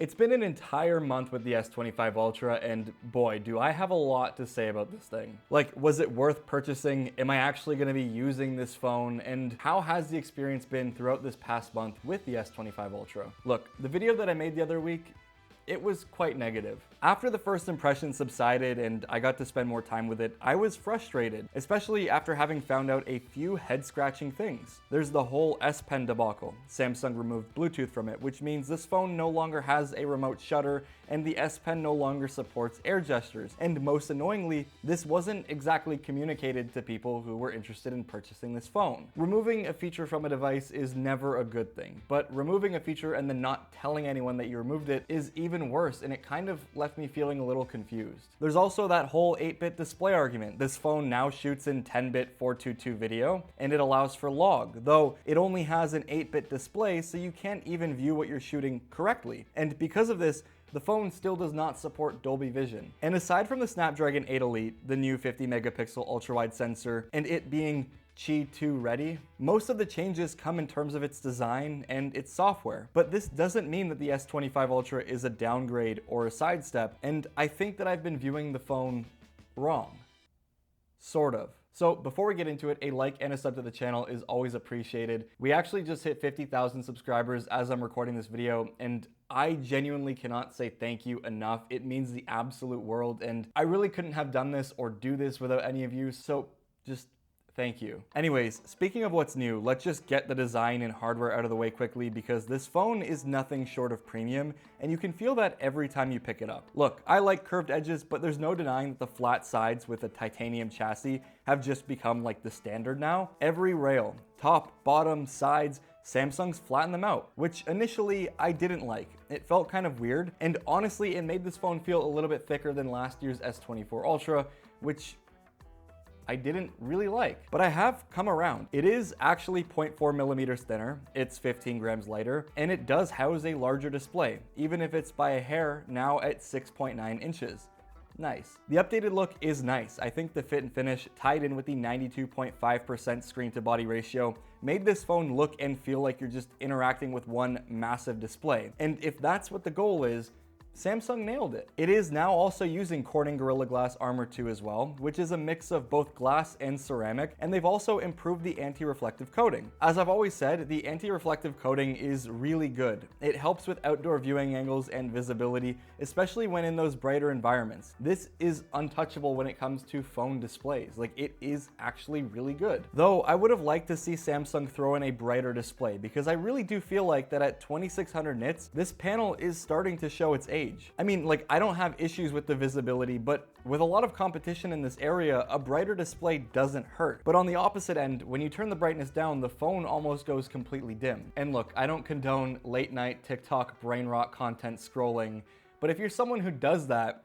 It's been an entire month with the S25 Ultra, and boy, do I have a lot to say about this thing. Like, was it worth purchasing? Am I actually going to be using this phone? And how has the experience been throughout this past month with the S25 Ultra? Look, the video that I made the other week, it was quite negative. After the first impression subsided and I got to spend more time with it, I was frustrated, especially after having found out a few head-scratching things. There's the whole S Pen debacle. Samsung removed Bluetooth from it, which means this phone no longer has a remote shutter and the S Pen no longer supports air gestures. And most annoyingly, this wasn't exactly communicated to people who were interested in purchasing this phone. Removing a feature from a device is never a good thing, but removing a feature and then not telling anyone that you removed it is even worse, and it kind of left me feeling a little confused. There's also that whole 8-bit display argument. This phone now shoots in 10-bit 422 video, and it allows for log, though it only has an 8-bit display, so you can't even view what you're shooting correctly. And because of this, the phone still does not support Dolby Vision. And aside from the Snapdragon 8 Elite, the new 50-megapixel ultra-wide sensor, and it being Qi 2 ready, most of the changes come in terms of its design and its software. But this doesn't mean that the S25 Ultra is a downgrade or a sidestep, and I think that I've been viewing the phone wrong. Sort of. So before we get into it, a like and a sub to the channel is always appreciated. We actually just hit 50,000 subscribers as I'm recording this video, and I genuinely cannot say thank you enough. It means the absolute world, and I really couldn't have done this or do this without any of you, so just thank you. Anyways, speaking of what's new, let's just get the design and hardware out of the way quickly because this phone is nothing short of premium, and you can feel that every time you pick it up. Look, I like curved edges, but there's no denying that the flat sides with a titanium chassis have just become like the standard now. Every rail, top, bottom, sides, Samsung's flattened them out, which initially I didn't like. It felt kind of weird, and honestly, it made this phone feel a little bit thicker than last year's S24 Ultra, which I didn't really like, but I have come around. It is actually 0.4 millimeters thinner, it's 15 grams lighter, and it does house a larger display, even if it's by a hair now at 6.9 inches. Nice. The updated look is nice. I think the fit and finish, tied in with the 92.5% screen to body ratio, made this phone look and feel like you're just interacting with one massive display. And if that's what the goal is, Samsung nailed it. It is now also using Corning Gorilla Glass Armor 2 as well, which is a mix of both glass and ceramic, and they've also improved the anti-reflective coating. As I've always said, the anti-reflective coating is really good. It helps with outdoor viewing angles and visibility, especially when in those brighter environments. This is untouchable when it comes to phone displays. Like, it is actually really good. Though I would have liked to see Samsung throw in a brighter display, because I really do feel like that at 2600 nits, this panel is starting to show its age. I mean, like, I don't have issues with the visibility, but with a lot of competition in this area, a brighter display doesn't hurt. But on the opposite end, when you turn the brightness down, the phone almost goes completely dim. And look, I don't condone late night TikTok brain rot content scrolling, but if you're someone who does that,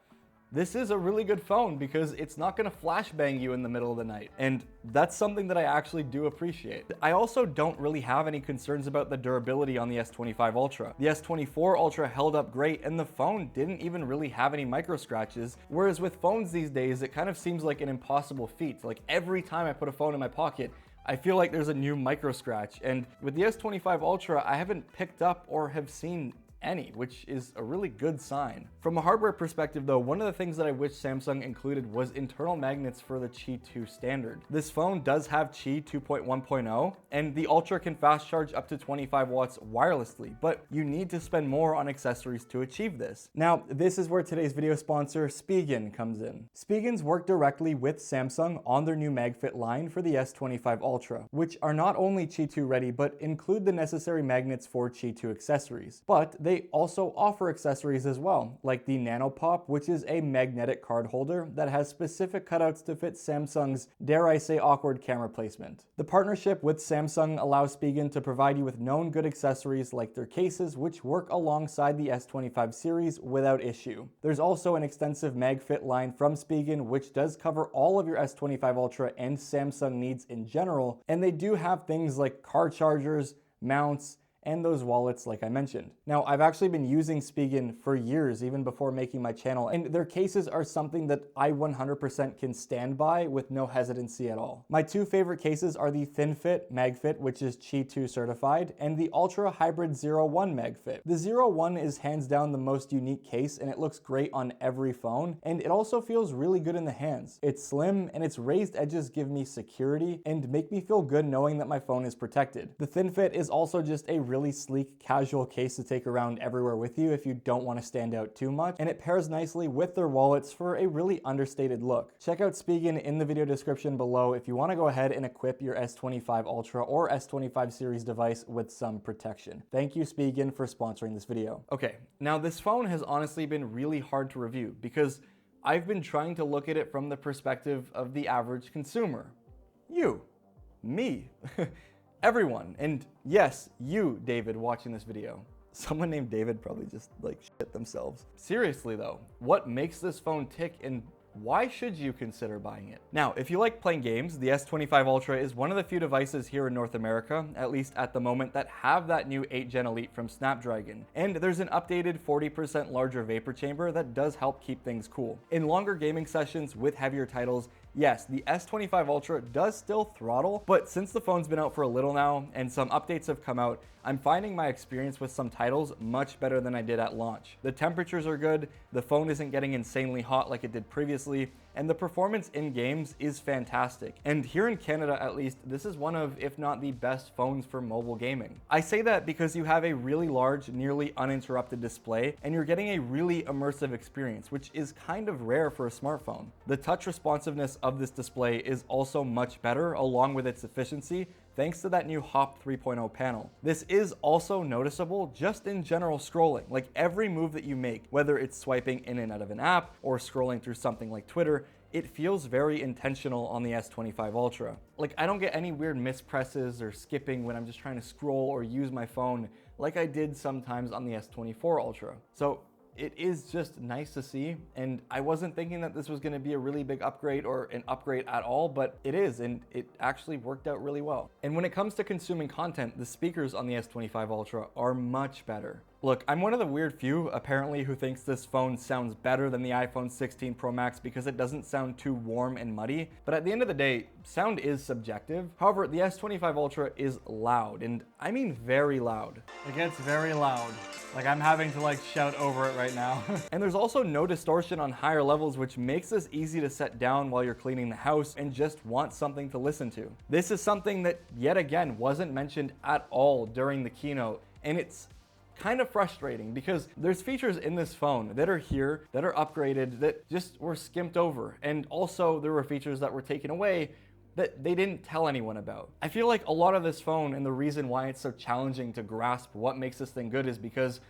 this is a really good phone because it's not going to flashbang you in the middle of the night. And that's something that I actually do appreciate. I also don't really have any concerns about the durability on the S25 Ultra. The S24 Ultra held up great and the phone didn't even really have any micro scratches. Whereas with phones these days, it kind of seems like an impossible feat. Like every time I put a phone in my pocket, I feel like there's a new micro scratch. And with the S25 Ultra, I haven't picked up or have seen any, which is a really good sign. From a hardware perspective though, one of the things that I wish Samsung included was internal magnets for the Qi 2 standard. This phone does have Qi 2.1.0 and the Ultra can fast charge up to 25 watts wirelessly, but you need to spend more on accessories to achieve this. Now, this is where today's video sponsor, Spigen, comes in. Spigen's work directly with Samsung on their new MagFit line for the S25 Ultra, which are not only Qi 2 ready, but include the necessary magnets for Qi 2 accessories. But they also offer accessories as well, like the Nano Pop, which is a magnetic card holder that has specific cutouts to fit Samsung's, dare I say, awkward camera placement. The partnership with Samsung allows Spigen to provide you with known good accessories like their cases, which work alongside the S25 series without issue. There's also an extensive MagFit line from Spigen, which does cover all of your S25 Ultra and Samsung needs in general, and they do have things like car chargers, mounts, and those wallets like I mentioned. Now, I've actually been using Spigen for years, even before making my channel, and their cases are something that I 100% can stand by with no hesitancy at all. My two favorite cases are the ThinFit MagFit, which is Qi 2 certified, and the Ultra Hybrid 01 MagFit. The 01 is hands down the most unique case, and it looks great on every phone, and it also feels really good in the hands. It's slim, and its raised edges give me security and make me feel good knowing that my phone is protected. The ThinFit is also just a really sleek, casual case to take around everywhere with you if you don't want to stand out too much, and it pairs nicely with their wallets for a really understated look. Check out Spigen in the video description below if you want to go ahead and equip your S25 Ultra or S25 series device with some protection. Thank you, Spigen, for sponsoring this video. Okay, now this phone has honestly been really hard to review because I've been trying to look at it from the perspective of the average consumer. You, me, everyone, and yes, you, David, watching this video. Someone named David probably just like shit themselves. Seriously though, what makes this phone tick, and why should you consider buying it? Now, if you like playing games, the S25 Ultra is one of the few devices here in North America, at least at the moment, that have that new 8th Gen Elite from Snapdragon. And there's an updated 40% larger vapor chamber that does help keep things cool. In longer gaming sessions with heavier titles, yes, the S25 Ultra does still throttle, but since the phone's been out for a little now and some updates have come out, I'm finding my experience with some titles much better than I did at launch. The temperatures are good, the phone isn't getting insanely hot like it did previously, and the performance in games is fantastic. And here in Canada at least, this is one of, if not the best phones for mobile gaming. I say that because you have a really large, nearly uninterrupted display, and you're getting a really immersive experience, which is kind of rare for a smartphone. The touch responsiveness of this display is also much better, along with its efficiency, thanks to that new Hop 3.0 panel. This is also noticeable just in general scrolling. Like every move that you make, whether it's swiping in and out of an app or scrolling through something like Twitter, it feels very intentional on the S25 Ultra. Like I don't get any weird mispresses or skipping when I'm just trying to scroll or use my phone like I did sometimes on the S24 Ultra. So it is just nice to see, and I wasn't thinking that this was going to be a really big upgrade or an upgrade at all, but it is, and it actually worked out really well. And when it comes to consuming content, the speakers on the S25 Ultra are much better. Look, I'm one of the weird few, apparently, who thinks this phone sounds better than the iPhone 16 Pro Max because it doesn't sound too warm and muddy, but at the end of the day, sound is subjective. However, the S25 Ultra is loud, and I mean very loud. It gets very loud. Like I'm having to like shout over it right now. And there's also no distortion on higher levels, which makes this easy to set down while you're cleaning the house and just want something to listen to. This is something that, yet again, wasn't mentioned at all during the keynote, and it's kind of frustrating because there's features in this phone that are here, that are upgraded, that just were skimped over. And also there were features that were taken away that they didn't tell anyone about. I feel like a lot of this phone, and the reason why it's so challenging to grasp what makes this thing good, is because,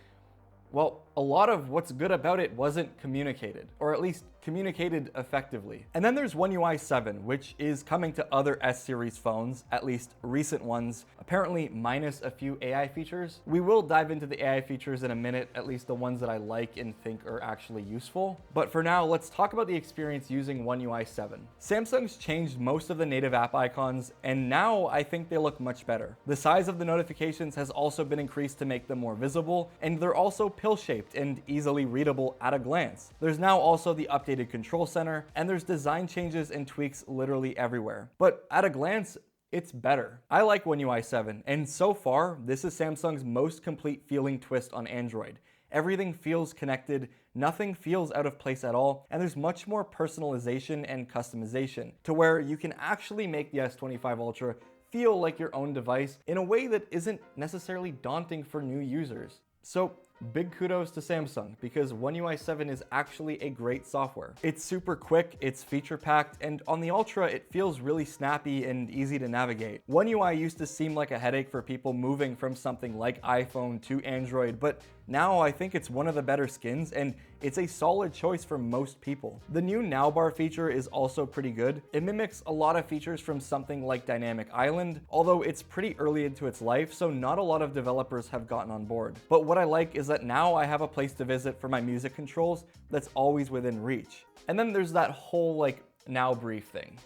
well, a lot of what's good about it wasn't communicated, or at least communicated effectively. And then there's One UI 7, which is coming to other S-series phones, at least recent ones, apparently minus a few AI features. We will dive into the AI features in a minute, at least the ones that I like and think are actually useful. But for now, let's talk about the experience using One UI 7. Samsung's changed most of the native app icons, and now I think they look much better. The size of the notifications has also been increased to make them more visible, and they're also pill-shaped and easily readable at a glance. There's now also the updated control center, and there's design changes and tweaks literally everywhere. But at a glance, it's better. I like One UI 7, and so far, this is Samsung's most complete feeling twist on Android. Everything feels connected, nothing feels out of place at all, and there's much more personalization and customization, to where you can actually make the S25 Ultra feel like your own device in a way that isn't necessarily daunting for new users. So big kudos to Samsung, because One UI 7 is actually a great software. It's super quick, it's feature packed, and on the Ultra it feels really snappy and easy to navigate. One UI used to seem like a headache for people moving from something like iPhone to Android, but now I think it's one of the better skins, and it's a solid choice for most people. The new Now Bar feature is also pretty good. It mimics a lot of features from something like Dynamic Island, although it's pretty early into its life, so not a lot of developers have gotten on board. But what I like is that now I have a place to visit for my music controls that's always within reach. And then there's that whole like Now Brief thing.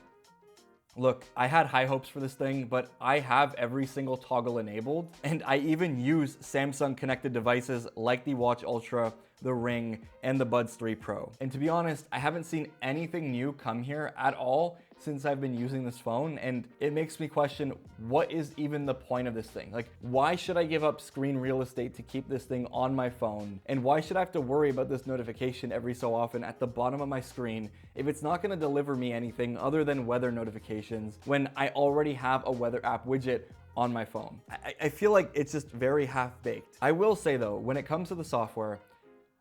Look, I had high hopes for this thing, but I have every single toggle enabled, and I even use Samsung connected devices like the Watch Ultra, the Ring, and the Buds 3 Pro. And to be honest, I haven't seen anything new come here at all since I've been using this phone, and it makes me question, what is even the point of this thing? Like, why should I give up screen real estate to keep this thing on my phone? And why should I have to worry about this notification every so often at the bottom of my screen if it's not gonna deliver me anything other than weather notifications when I already have a weather app widget on my phone? I feel like it's just very half-baked. I will say though, when it comes to the software,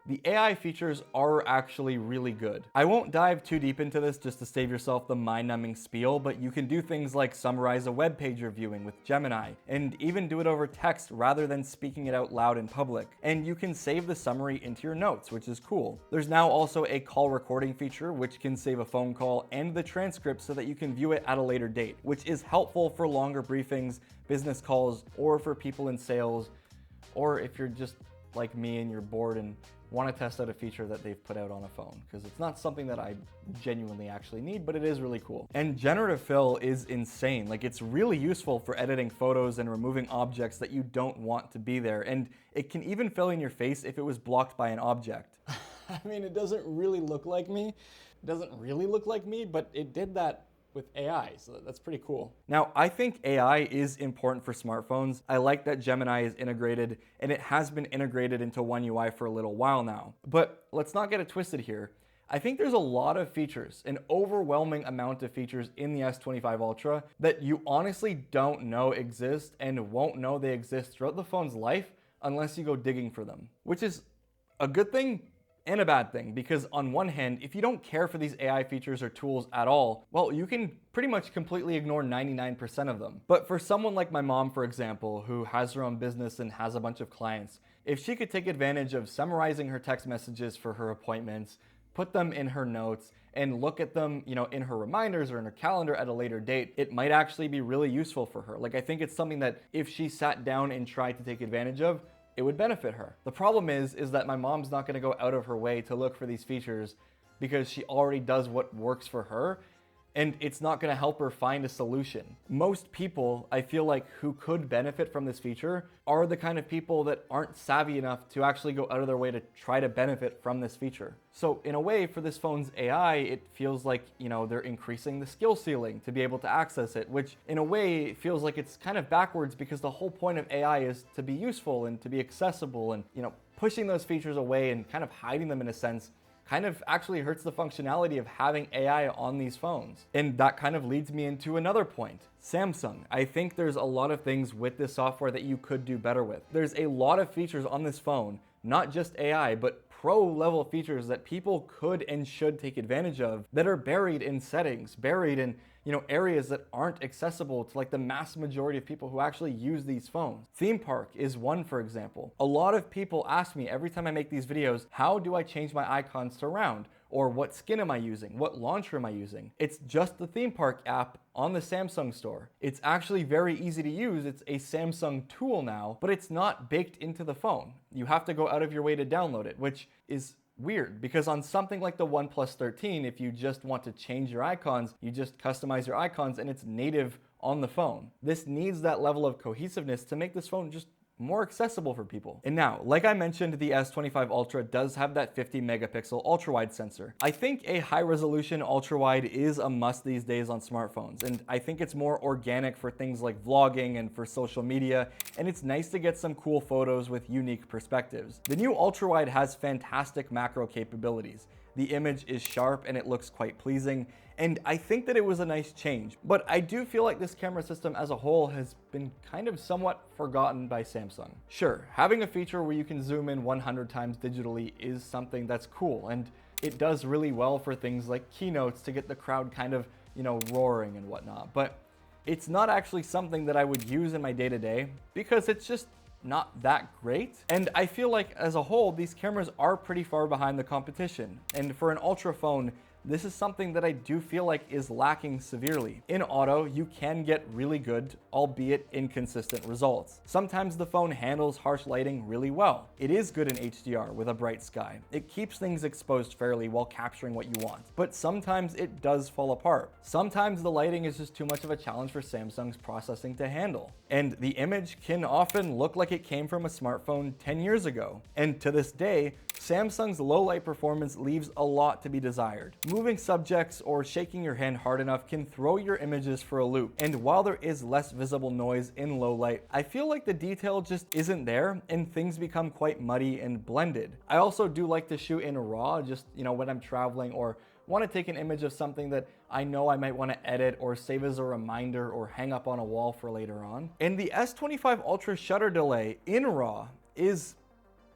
the AI features are actually really good. I won't dive too deep into this just to save yourself the mind-numbing spiel, but you can do things like summarize a web page you're viewing with Gemini, and even do it over text rather than speaking it out loud in public. And you can save the summary into your notes, which is cool. There's now also a call recording feature, which can save a phone call and the transcript so that you can view it at a later date, which is helpful for longer briefings, business calls, or for people in sales, or if you're just like me and you're bored and want to test out a feature that they've put out on a phone, because it's not something that I genuinely actually need, but it is really cool. And generative fill is insane. Like, it's really useful for editing photos and removing objects that you don't want to be there. And it can even fill in your face if it was blocked by an object. I mean, it doesn't really look like me. It doesn't really look like me, but it did that with AI, so that's pretty cool. Now, I think AI is important for smartphones. I like that Gemini is integrated, and it has been integrated into One UI for a little while now. But let's not get it twisted here. I think there's a lot of features, an overwhelming amount of features in the S25 Ultra that you honestly don't know exist and won't know they exist throughout the phone's life unless you go digging for them, which is a good thing and a bad thing, because on one hand, if you don't care for these AI features or tools at all, well, you can pretty much completely ignore 99% of them. But for someone like my mom, for example, who has her own business and has a bunch of clients, if she could take advantage of summarizing her text messages for her appointments, put them in her notes, and look at them, in her reminders or in her calendar at a later date, it might actually be really useful for her. Like, I think it's something that if she sat down and tried to take advantage of, it would benefit her. The problem is that my mom's not gonna go out of her way to look for these features because she already does what works for her, and it's not gonna help her find a solution. Most people, I feel like, who could benefit from this feature are the kind of people that aren't savvy enough to actually go out of their way to try to benefit from this feature. So in a way, for this phone's AI, it feels like, they're increasing the skill ceiling to be able to access it, which in a way feels like it's kind of backwards, because the whole point of AI is to be useful and to be accessible, and pushing those features away and kind of hiding them in a sense kind of actually hurts the functionality of having AI on these phones. And that kind of leads me into another point. Samsung. I think there's a lot of things with this software that you could do better with. There's a lot of features on this phone, not just AI, but pro level features that people could and should take advantage of that are buried in settings, buried in areas that aren't accessible to like the mass majority of people who actually use these phones. Theme park is one, for example. A lot of people ask me every time I make these videos, how do I change my icons to round? Or what skin am I using? What launcher am I using? It's just the theme park app on the Samsung store. It's actually very easy to use. It's a Samsung tool now, but it's not baked into the phone. You have to go out of your way to download it, which is weird, because on something like the OnePlus 13, if you just want to change your icons, you just customize your icons and it's native on the phone. This needs that level of cohesiveness to make this phone just more accessible for people. And now, like I mentioned, the S25 Ultra does have that 50 megapixel ultra-wide sensor. I think a high resolution ultra-wide is a must these days on smartphones, and I think it's more organic for things like vlogging and for social media, and it's nice to get some cool photos with unique perspectives. The new ultra-wide has fantastic macro capabilities. The image is sharp and it looks quite pleasing, and I think that it was a nice change. But I do feel like this camera system as a whole has been kind of somewhat forgotten by Samsung. Sure, having a feature where you can zoom in 100 times digitally is something that's cool, and it does really well for things like keynotes to get the crowd kind of, roaring and whatnot. But it's not actually something that I would use in my day-to-day because it's just not that great. And I feel like as a whole, these cameras are pretty far behind the competition. And for an Ultra phone, this is something that I do feel like is lacking severely. In auto, you can get really good, albeit inconsistent results. Sometimes the phone handles harsh lighting really well. It is good in HDR with a bright sky. It keeps things exposed fairly while capturing what you want. But sometimes it does fall apart. Sometimes the lighting is just too much of a challenge for Samsung's processing to handle. And the image can often look like it came from a smartphone 10 years ago. And to this day, Samsung's low light performance leaves a lot to be desired. Moving subjects or shaking your hand hard enough can throw your images for a loop. And while there is less visible noise in low light, I feel like the detail just isn't there and things become quite muddy and blended. I also do like to shoot in RAW, just, when I'm traveling or want to take an image of something that I know I might want to edit or save as a reminder or hang up on a wall for later on. And the S25 Ultra shutter delay in RAW is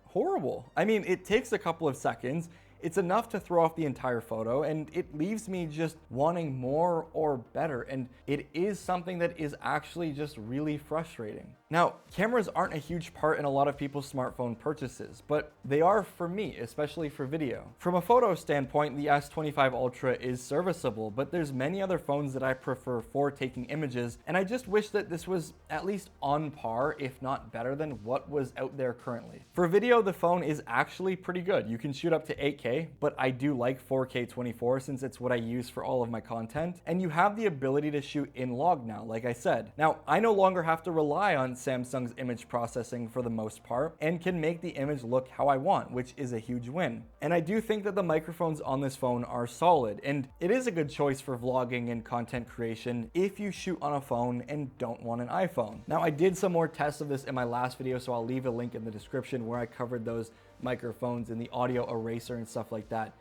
horrible. I mean, it takes a couple of seconds. It's enough to throw off the entire photo, and it leaves me just wanting more or better. And it is something that is actually just really frustrating. Now, cameras aren't a huge part in a lot of people's smartphone purchases, but they are for me, especially for video. From a photo standpoint, the S25 Ultra is serviceable, but there's many other phones that I prefer for taking images, and I just wish that this was at least on par, if not better than what was out there currently. For video, the phone is actually pretty good. You can shoot up to 8K, but I do like 4K 24 since it's what I use for all of my content, and you have the ability to shoot in log now, like I said. Now, I no longer have to rely on Samsung's image processing for the most part and can make the image look how I want, which is a huge win. And I do think that the microphones on this phone are solid, and it is a good choice for vlogging and content creation if you shoot on a phone and don't want an iPhone. Now, I did some more tests of this in my last video, so I'll leave a link in the description where I covered those microphones and the audio eraser and stuff like that.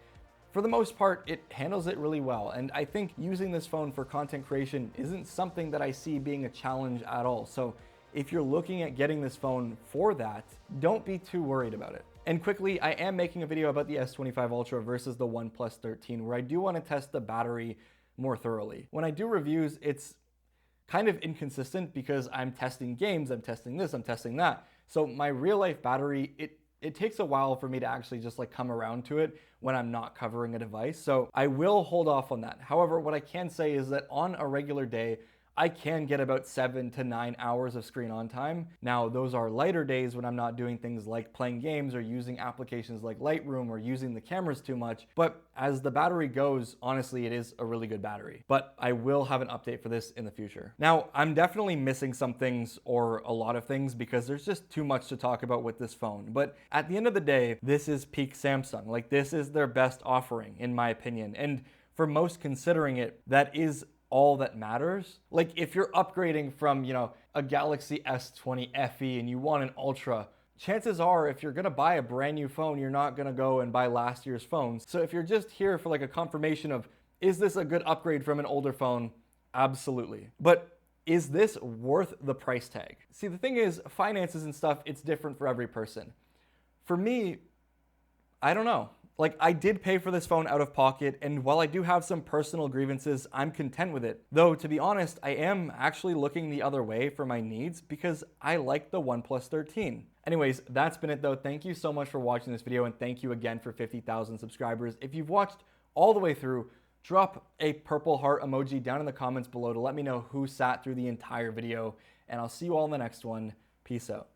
For the most part, it handles it really well, and I think using this phone for content creation isn't something that I see being a challenge at all. So if you're looking at getting this phone for that, don't be too worried about it. And quickly, I am making a video about the S25 Ultra versus the OnePlus 13, where I do want to test the battery more thoroughly. When I do reviews, it's kind of inconsistent because I'm testing games, I'm testing this, I'm testing that. So my real life battery, it takes a while for me to actually just come around to it when I'm not covering a device. So I will hold off on that. However, what I can say is that on a regular day, I can get about 7 to 9 hours of screen on time. Now, those are lighter days when I'm not doing things like playing games or using applications like Lightroom or using the cameras too much. But as the battery goes, honestly, it is a really good battery. But I will have an update for this in the future. Now, I'm definitely missing some things or a lot of things because there's just too much to talk about with this phone. But at the end of the day, this is peak Samsung. This is their best offering, in my opinion. And for most considering it, that is all that matters. If you're upgrading from, a Galaxy S20 FE and you want an Ultra, chances are if you're gonna buy a brand new phone, you're not gonna go and buy last year's phones. So if you're just here for a confirmation of, is this a good upgrade from an older phone? Absolutely. But is this worth the price tag? See, the thing is, finances and stuff, it's different for every person. For me, I don't know. I did pay for this phone out of pocket, and while I do have some personal grievances, I'm content with it. Though, to be honest, I am actually looking the other way for my needs because I like the OnePlus 13. Anyways, that's been it though. Thank you so much for watching this video, and thank you again for 50,000 subscribers. If you've watched all the way through, drop a purple heart emoji down in the comments below to let me know who sat through the entire video, and I'll see you all in the next one. Peace out.